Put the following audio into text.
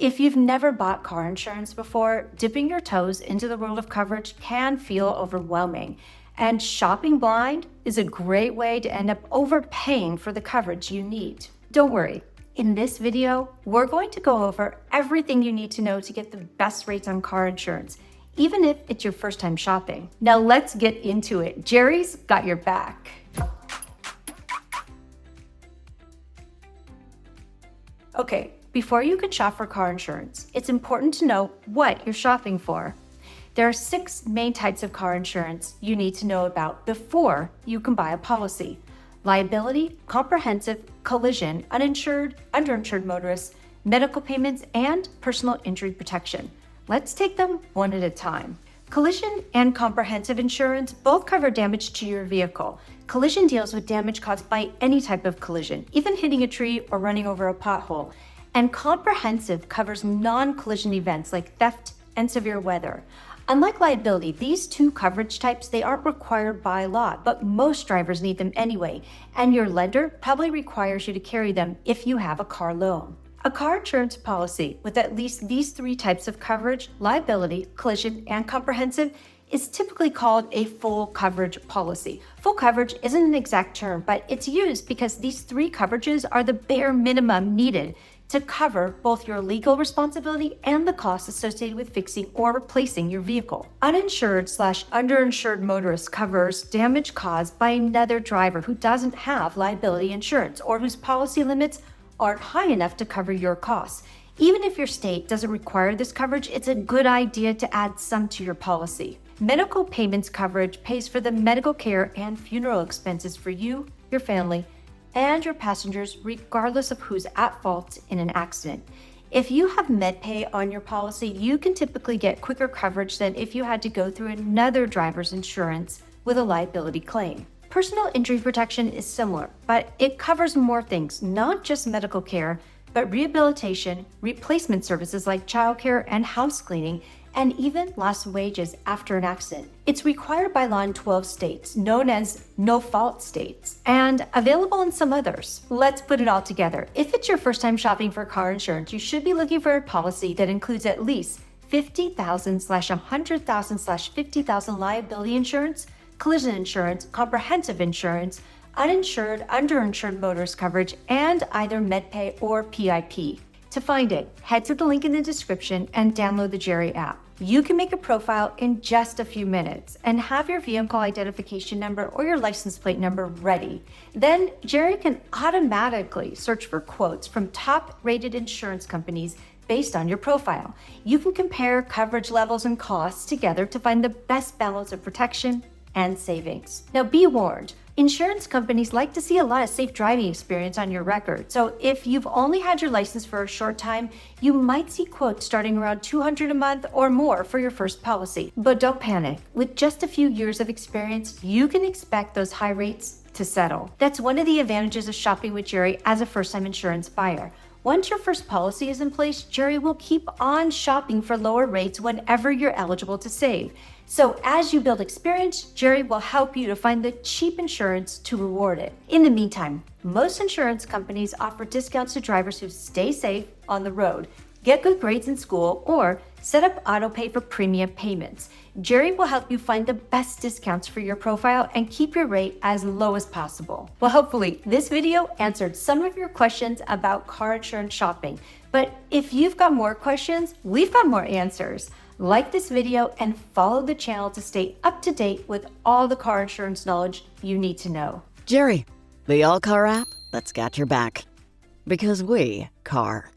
If you've never bought car insurance before, dipping your toes into the world of coverage can feel overwhelming. And shopping blind is a great way to end up overpaying for the coverage you need. Don't worry. In this video, we're going to go over everything you need to know to get the best rates on car insurance, even if it's your first time shopping. Now let's get into it. Jerry's got your back. Okay, before you can shop for car insurance, it's important to know what you're shopping for. There are 6 main types of car insurance you need to know about before you can buy a policy: liability, comprehensive, collision, uninsured, underinsured motorists, medical payments, and personal injury protection. Let's take them one at a time. Collision and comprehensive insurance both cover damage to your vehicle. Collision deals with damage caused by any type of collision, even hitting a tree or running over a pothole. And comprehensive covers non-collision events like theft and severe weather. Unlike liability, these 2 coverage types, they aren't required by law, but most drivers need them anyway, and your lender probably requires you to carry them if you have a car loan. A car insurance policy with at least these 3 types of coverage, liability, collision, and comprehensive, is typically called a full coverage policy. Full coverage isn't an exact term, but it's used because these 3 coverages are the bare minimum needed to cover both your legal responsibility and the costs associated with fixing or replacing your vehicle. Uninsured/underinsured motorist covers damage caused by another driver who doesn't have liability insurance or whose policy limits aren't high enough to cover your costs. Even if your state doesn't require this coverage, it's a good idea to add some to your policy. Medical payments coverage pays for the medical care and funeral expenses for you, your family, and your passengers, regardless of who's at fault in an accident. If you have MedPay on your policy, you can typically get quicker coverage than if you had to go through another driver's insurance with a liability claim. Personal injury protection is similar, but it covers more things, not just medical care, but rehabilitation, replacement services like childcare and house cleaning, and even lost wages after an accident. It's required by law in 12 states, known as no-fault states, and available in some others. Let's put it all together. If it's your first time shopping for car insurance, you should be looking for a policy that includes at least $50,000/$100,000/$50,000 liability insurance, collision insurance, comprehensive insurance, uninsured, underinsured motorist coverage, and either MedPay or PIP. To find it, head to the link in the description and download the Jerry app. You can make a profile in just a few minutes and have your vehicle identification number or your license plate number ready. Then Jerry can automatically search for quotes from top-rated insurance companies based on your profile. You can compare coverage levels and costs together to find the best balance of protection and savings. Now be warned, insurance companies like to see a lot of safe driving experience on your record. So if you've only had your license for a short time, you might see quotes starting around $200 a month or more for your first policy. But don't panic. With just a few years of experience, you can expect those high rates to settle. That's one of the advantages of shopping with Jerry as a first-time insurance buyer. Once your first policy is in place, Jerry will keep on shopping for lower rates whenever you're eligible to save. So as you build experience, Jerry will help you to find the cheap insurance to reward it. In the meantime, most insurance companies offer discounts to drivers who stay safe on the road, get good grades in school, or set up auto pay for premium payments. Jerry will help you find the best discounts for your profile and keep your rate as low as possible. Well, hopefully this video answered some of your questions about car insurance shopping. But if you've got more questions, we've got more answers. Like this video and follow the channel to stay up to date with all the car insurance knowledge you need to know. Jerry, the All Car app that's got your back. Because we car.